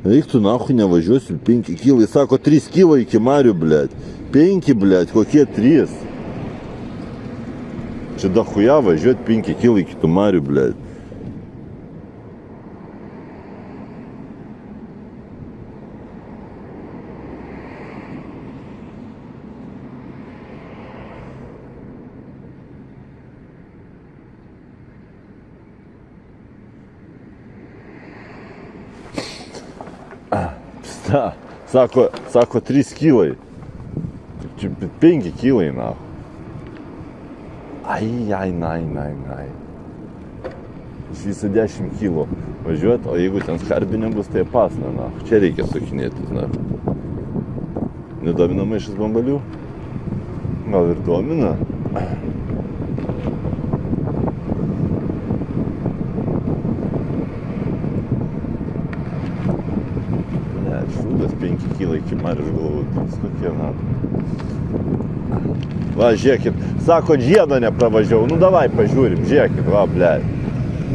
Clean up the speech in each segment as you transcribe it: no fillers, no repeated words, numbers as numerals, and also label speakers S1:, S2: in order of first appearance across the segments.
S1: Eik tu nahui nevažiuosiu, 5 kilai. Sako, 3 kilo iki Marių, blėt. 5, blėt, kokie 3? Čia dahuja važiuot 5 kilai iki tų Marių, blėt. Sako 3 kilai. Čia 5 kilai, na. Ai. Iš viso 10 kilų važiuot, o jeigu ten skarbinė bus, tai pasna, na. Čia reikia sukinėtis, na. Nedomina maišas bambalių? Gal ir domina? Šūdas 5 kilai iki Marių, aš galvoju, kokie, na. Va, žiūrėkit, sako, žiedo nepravažiavau, nu davai pažiūrim, žiūrėkit, va, blėt.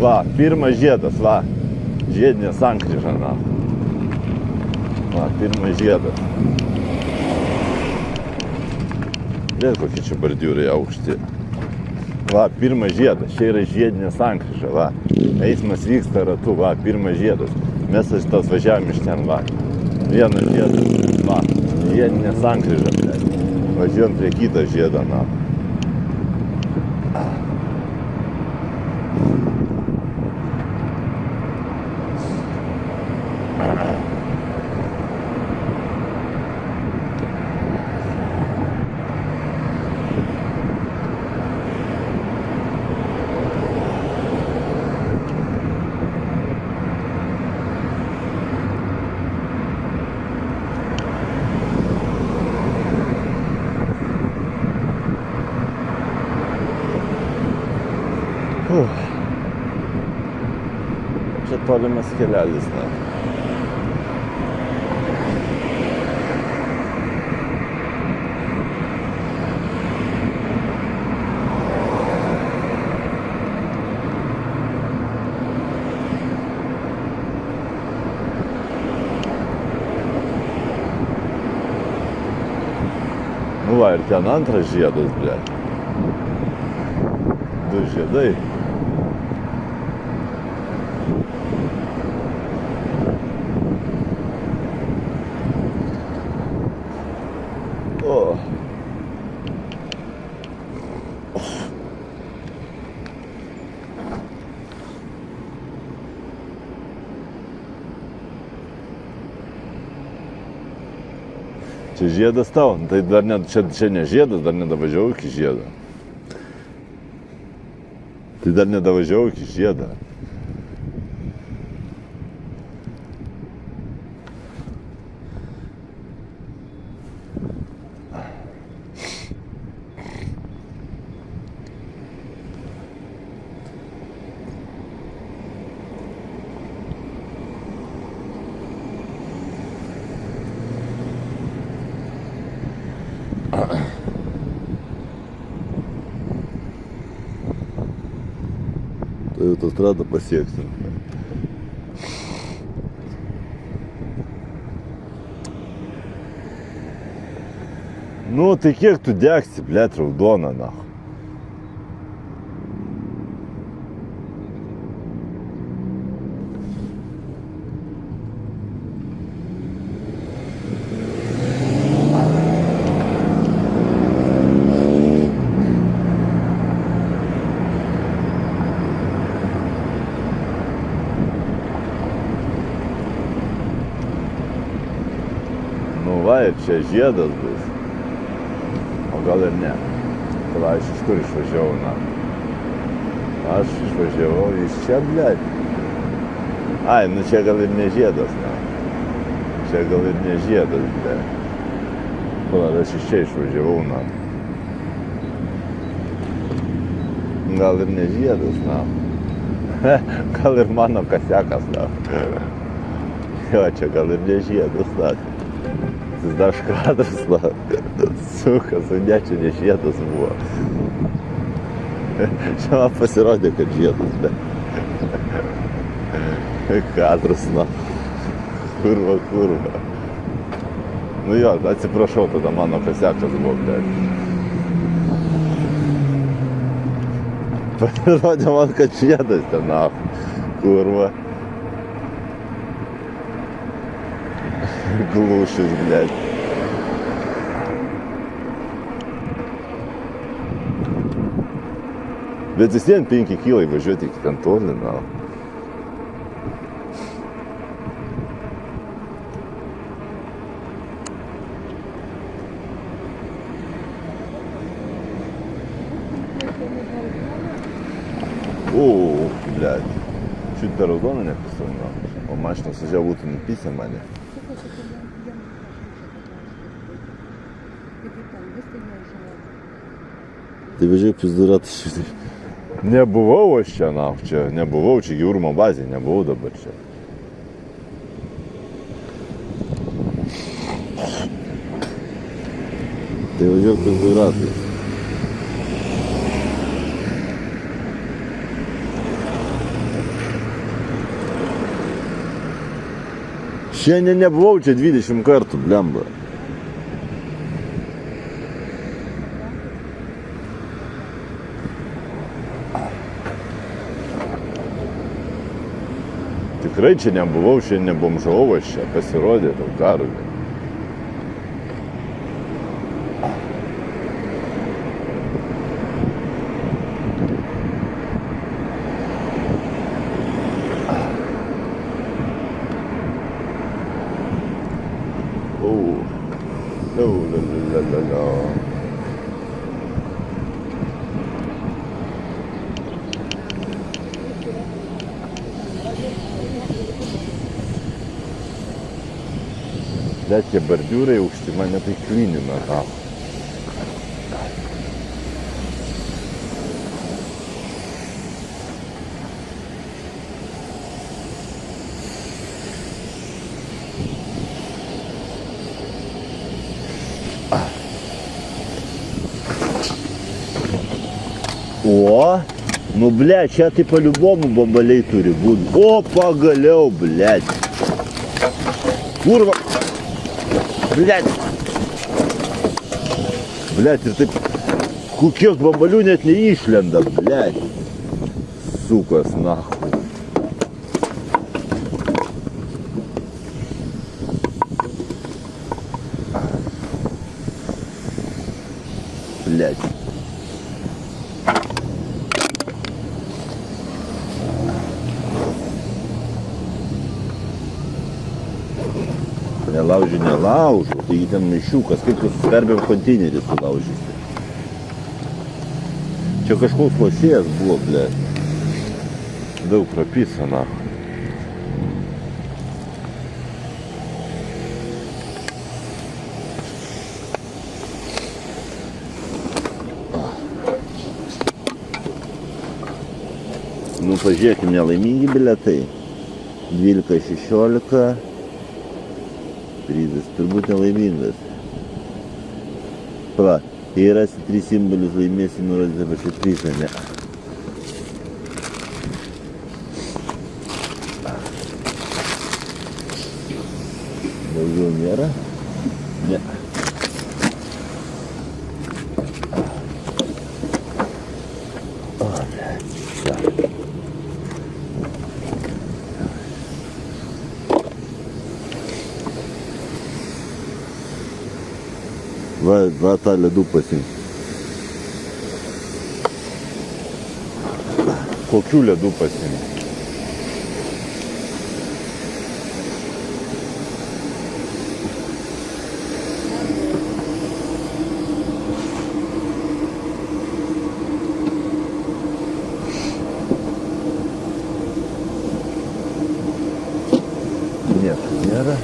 S1: Va, pirmas žiedas, va, žiedinė sankryža, na. Va, pirmas žiedas. Blėt, kokie čia bordiūrai aukšti. Va, pirmas žiedas, čia yra žiedinė sankryža, va. Eismas vyksta ratu, va, pirmas žiedas. Mes tas važiavom iš ten, va. Vienas žiedas, va, žiedinė sankryža, blėt. Važiuojam prie kitą žiedą, na. Čia tolimas kelelis, na. Nu va, ir ten antras žiedas, blėt. 2 žiedai. Čia žiedas tau, tai dar ne, čia ne žiedas, dar nedavažiavau iki žiedo. Tai dar nedavažiavau iki žiedo. Tai autostradą pasieksim. Nu, tai kiek tu degsi, blėt, raudona, na. Va, ir čia žiedas bus. O gal ir ne. Tai va, aš iš kur išvažiavau, na. Aš išvažiavau iš čia, blėt. Ai, nu čia gal ir ne žiedas, na. Čia gal ir ne žiedas, blėt. Pala, aš iš čia išvažiavau, na. Gal ir ne žiedas, na. Gal ir mano kasiakas, na. Jo, čia gal ir ne žiedas, na. Jis dar škadras, na. Suka, ne, čia ne žiedas buvo. Čia man pasirodė, kad žiedas, bet. Kadras, na. Kurva. Nu jo, atsiprašau, tada mano kasiakas buvo, blėt. Pasirodė man, kad žiedas ten, kurva. Glūšis, blėt. Bet vis vien 5 kilai važiuoti iki ten toli, О, блядь. Чуть до разгона не писал, О, машина сажа будто написано, мане. Ти вже піздурати сюди. Не бував ще, чи не бував, чи Юрма базі, не бував добре ще. Ти вже піздурати. Ще не бував, чи 20 карту, блямба. Tikrai čia nebuvau, čia nebomžavau, čia pasirodė tau karui. La. Bet tie bordiūrai aukšti mane tai klinina. О, ну, блядь, čia tai по-любому бомбaliai turi būti. O, pagaliau, blядь. Kurva. Блядь. Блядь, ir taip, kiek bambalių net neišlenda, blядь. Sukas, nahui. Блядь. Nelaužiu, taigi ten maišiukas, kaip tu suskarbėm konteinerį sulaužysi. Čia kažkoks lošėjas buvo, blėt. Daug prapisa, Nu, pažiūrėkim, nelaimingi bilietai. 12-16. Prizas, turbūt nelaimingas. Pala, jei rasi 3 simbolius, laimėsi nurodytą pačią prizą, ne. Daugiau nėra? Ne. O, blėt. Va tą ledų pasiimti. Kokių ledų pasiimti? Nieko nėra.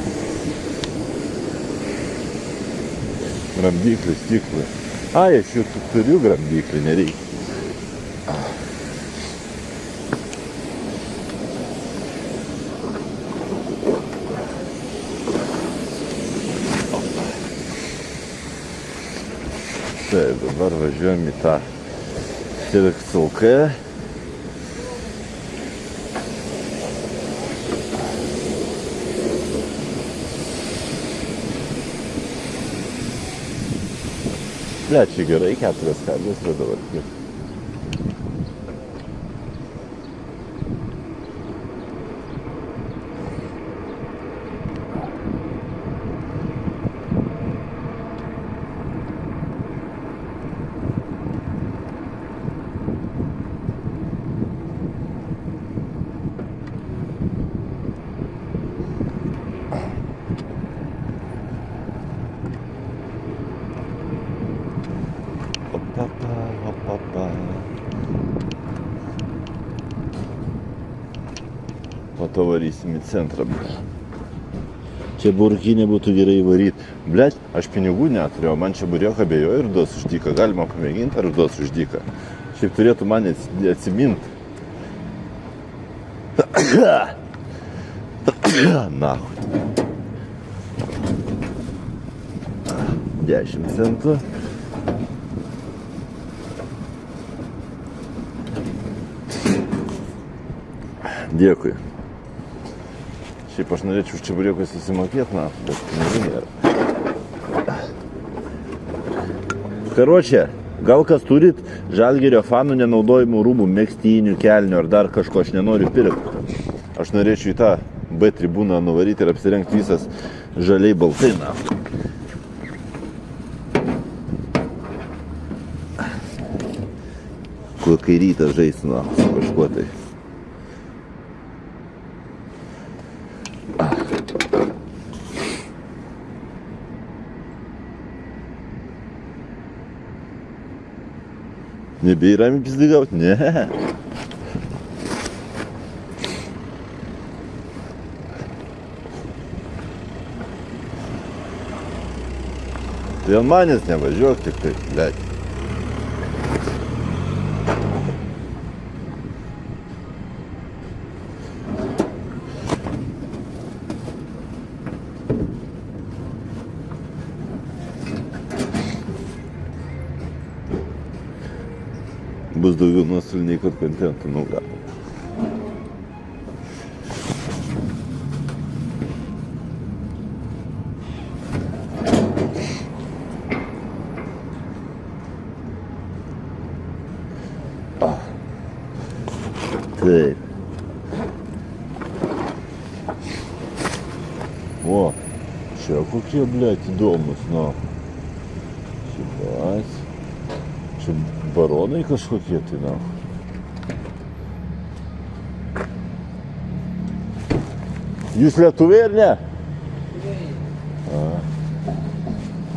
S1: Gramdyklį, stiklį. Ai, aš jau turiu gramdyklį, nereikia. Taip, dabar važiuojam į tą Tirkcelkę. Ble, čia gerai, 4 karvės yra dabar. Po to varysim į centrą. Čia burkinė būtų gerai varyti. Blet, aš pinigų neturėjau, man čia burioką abejoju ir duos už dyką. Galima pamėginti ar duos už dyką. Šiaip turėtų man atsiminti. Nahui. 10 centų. Dėkui. Šiaip aš norėčiau už čeburėkus įsimokėti, bet pinigų nėra. Karočią, gal kas turit Žalgirio fanų nenaudojimų rūbų, megztinių, kelnių ar dar kažko, aš nenoriu pirkti. Aš norėčiau į tą B tribūną nuvaryti ir apsirengti visas žaliai baltai. Kuo kai rytą žais, su kažkuo tai. Nebeiram pizdigauti? Ne. Tai ant manęs nevažiuok tik tai, blėt. Bus daugiau nuostolių nei kad kontentų, nu gal. Taip. O, čia kokie, blėt, įdomus, nu. Šitas. Čia baronai kažkokie tai, na. Jūs lietuviai ar ne?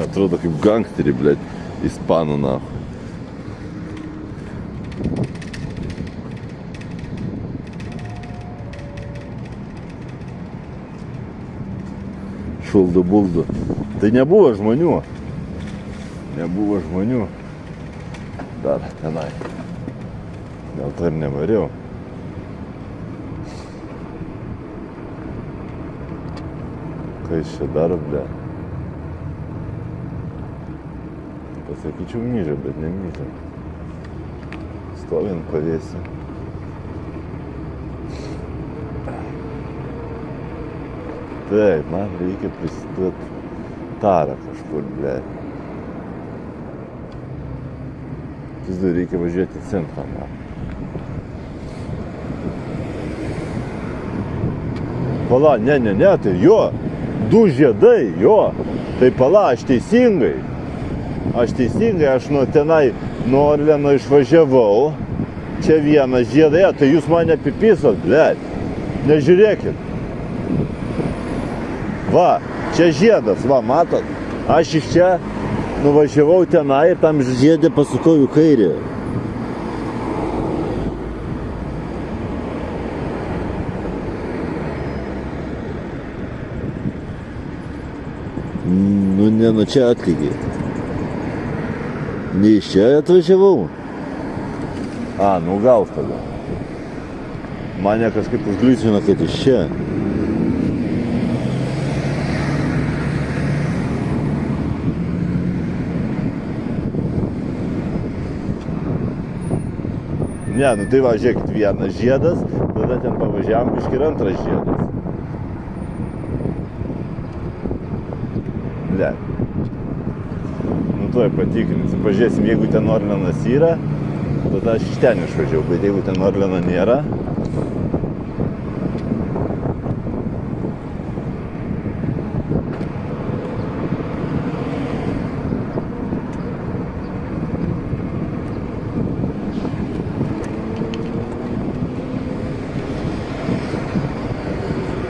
S1: Atrodo kaip gangsteri, blėt, ispanų, na. Šuldu buldu. Tai nebuvo žmonių. Nebuvo žmonių. Dar tenai. Dėl to ir nevariau. Ką jis čia daro, ble? Pasakyčiau myžę, bet nemyžę. Stovint pavėsi. Taip, man reikia prisiduoti tarą kažkur, ble. Vis dar reikia važiuoti į centrą, man. Pala, ne, tai jo, 2 žiedai, jo. Tai pala, aš teisingai, aš nuo tenai, nuo Orleno išvažiavau. Čia vienas žiedai, tai jūs mane apipisot, blėt. Nežiūrėkit. Va, čia žiedas, va, matot. Aš iš čia nuvažiavau tenai ir tam žiedė pasukau į kairę. Nu, ne, nu čia atlygiai. Ne iš čia atvažiavau. Nu gal tada. Mane kažkaip užgliūčino, kad iš čia. Ne, nu tai va, žiūrėkit, vienas žiedas, tada ten pavažiavam biškį ir antras žiedas. Ble. Nu tuoj patikrinsim. Pažiūrėsim, jeigu ten Orlenas yra, tada aš iš ten išvažiavau, bet jeigu ten Orleno nėra,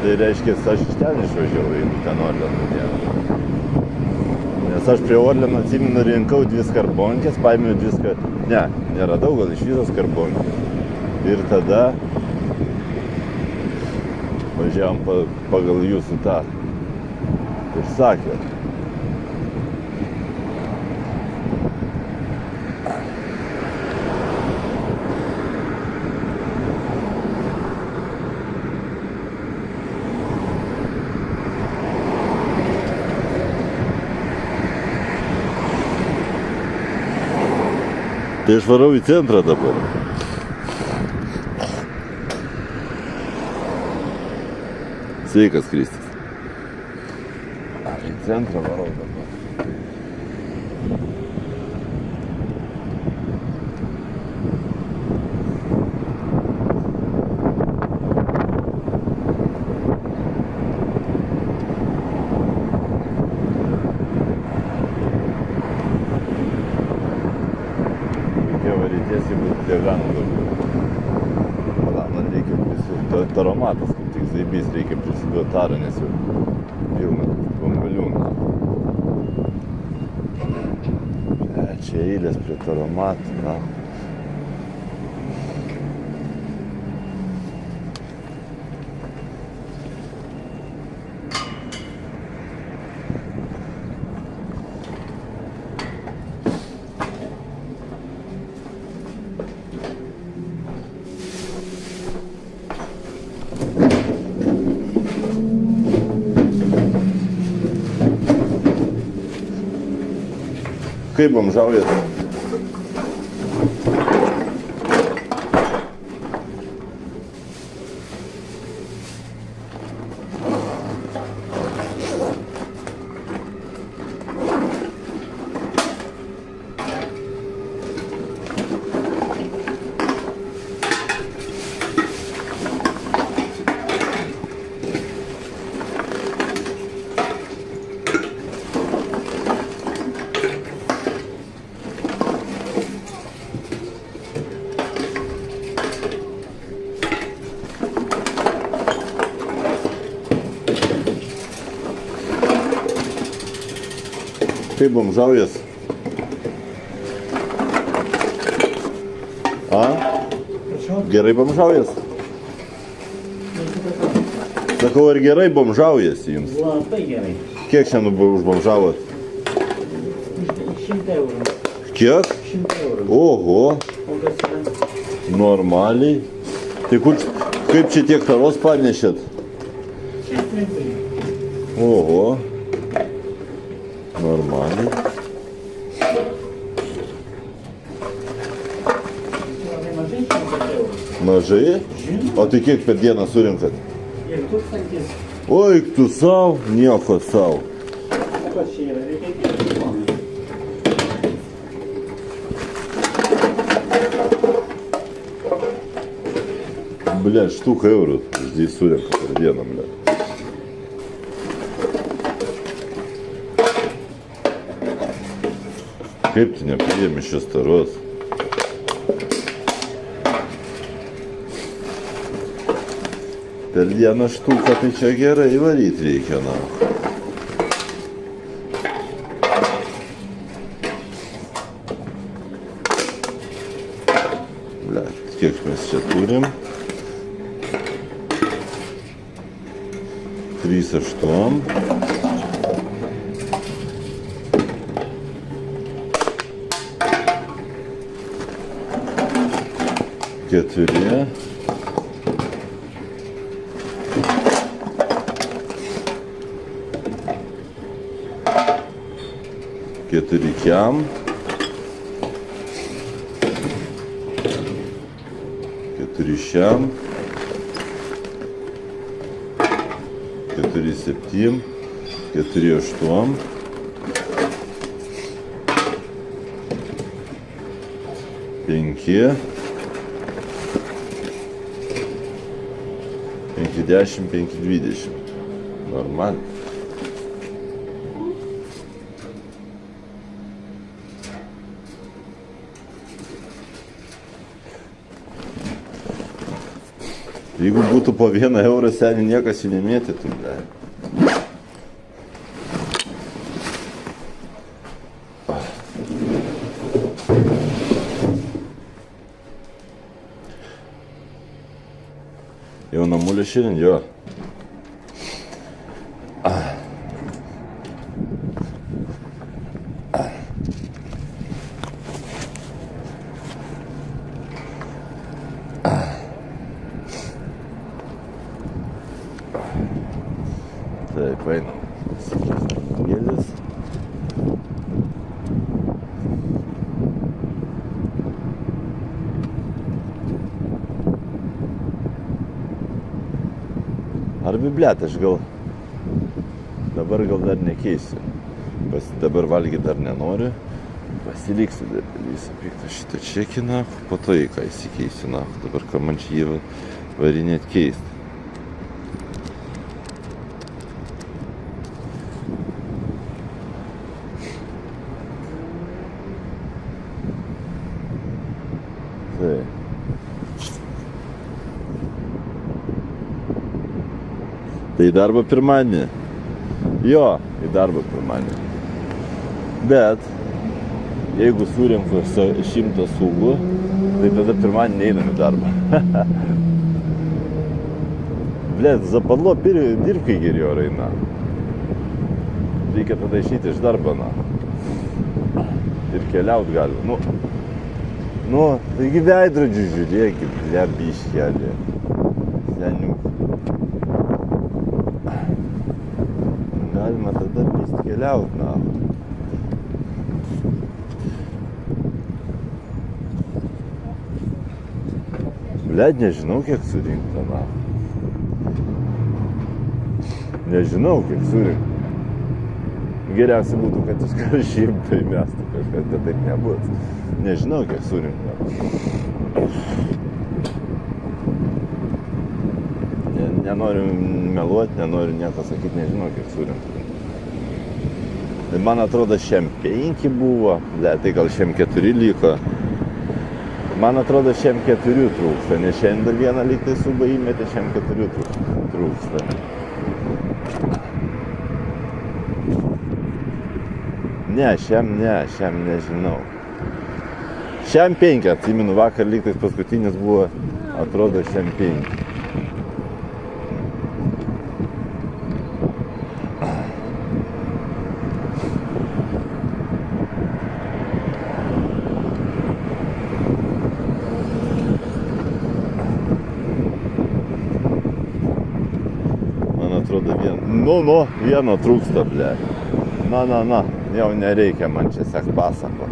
S1: tai reiškia, aš iš ten išvažiavau, jeigu ten Orleno nėra. Nes aš prie Orleno atsimenu rinkau 2 skarbonkės, paėmiau 2 skarbonkės. Ne, neradau, gal iš viso skarbonkės. Ir tada važiavom pagal jūsų tą, ir sakė. Tai aš varau į centrą dabar. Sveikas, Kristis. Į centrą varau dabar. Tiesiai būtų diaganų daugiau. Pala, man reikia prisiduoti taromatas, kaip tik zaibys, reikia prisiduoti tarą, nes jau pilna bambaliūnų. Čia eilės prie taromatų, na. Kaip bomžaujat? Kaip bomžaujas? A? Gerai bomžaujas? Sakau, ar gerai bomžaujas jums?
S2: Labai gerai.
S1: Kiek šiandien užbomžavot?
S2: 100 eurų.
S1: Kiek?
S2: 100 eurų.
S1: Oho,
S2: O kas yra?
S1: normaliai. Tai kaip čia tiek taros panešėt?
S2: Čia trumpai.
S1: Oho. Normaliai.
S2: Labai mažai 100 eurų.
S1: Mažai? O tai kiek per dieną surinkat?
S2: Ir 1000.
S1: Oi, tu savo, nieko savo.
S2: O kas čia yra? Reikia kiti.
S1: Bля, štuka eurų здесь surinka per dieną, bля. Kaip tu nepriėmi šios taros? Per vieną štuką tai čia gerai varyti reikia, na. Bля, kiek mes čia turim? 3,8. Keturi. Keturi kiam. Keturi šiam. Keturi 7. Keturi 8. 5, 5,10, 5,20. Normaliai. Jeigu būtų po 1 eurą, seniai niekas jų nemėtytų, ble. Jau namulio šiandien, jo. Taip, einam. Gėlis. Ar bibliat, aš dabar dar nekeisiu. Dabar valgyti dar nenoriu. Pasiliksiu dar visą piktą šitą čekiną, po to į ką įsikeisiu, na. Dabar ką man čia jį varinėt keisti. Tai į darbą pirmadienį. Jo, į darbą pirmadienį. Bet, jeigu surenku 100 sūgų, tai tada pirmadienį einam į darbą. Blet, zapadlo dirb, kai geri orai, na. Reikia tada išeiti iš darbo, na. Ir keliaut galima. Nu, taigi veidrodžių žiūrėkit, ble, biškelį. Seniuk. Galima tada pist keliaut, na. Blet, nežinau, kiek surinkta, na. Nežinau, kiek surinkta. Geriausia būtų, kad iš karto 100 mestų kažkas, bet taip nebus. Nežinau, kiek surinkta. Nenoriu meluoti, nenoriu nieko sakyti, nežinau, kiek surinkta. Tai man atrodo, 5 buvo, tai gal 4 liko. Man atrodo, 4 trūksta, nes šiandien vieną lyg tai subą įmetė, 4 trūksta. Ne, šiam nežinau. Šiam 5, atsimenu, vakar lyg tai paskutinis buvo, atrodo, šiam 5. Vieno trūksta, ble. Na, jau nereikia man čia sek pasako.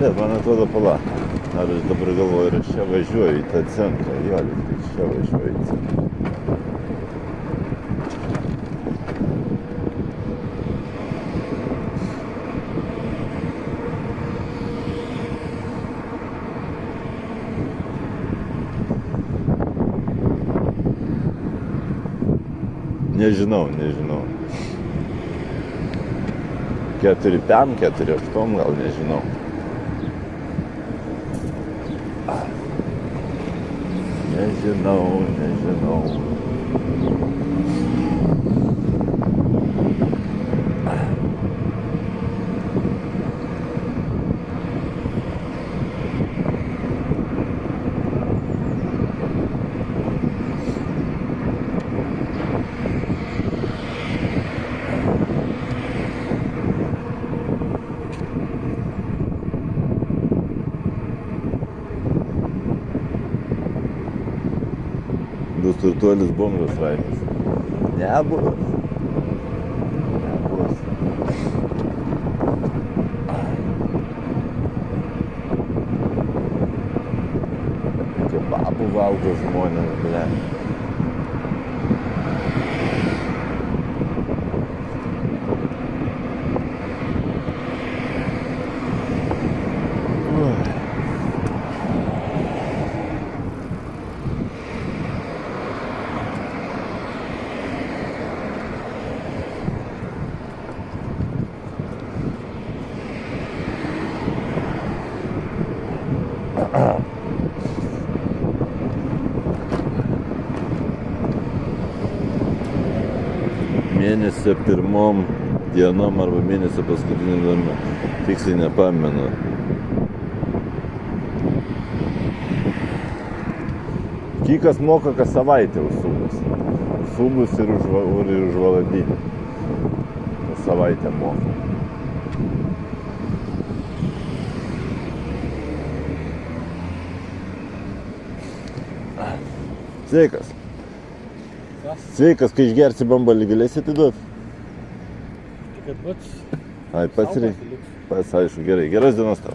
S1: Bet man atrodo, pala. Ar aš dabar galvoju, ir aš čia važiuoju į tą centrą. Jo, lyg čia važiuoju į centrą. Nežinau. 4 pem, 4 8, gal nežinau. Nežinau. Bus turtuolis bomžas Raimis. Nebus. auga žmonės, ble. Mėnesio pirmom dienom arba mėnesio paskutinį dieną. Tiksliai nepamenu. Kikas moka kas savaitę už subus. Subus ir už valandinį. Kas savaitę moka. Sveikas. Sveikas, kai išgersi bambalį, galėsi atiduoti?
S2: Kad pats
S1: Ai, pats reikia. Pats, aišku, gerai. Geras dienos tau.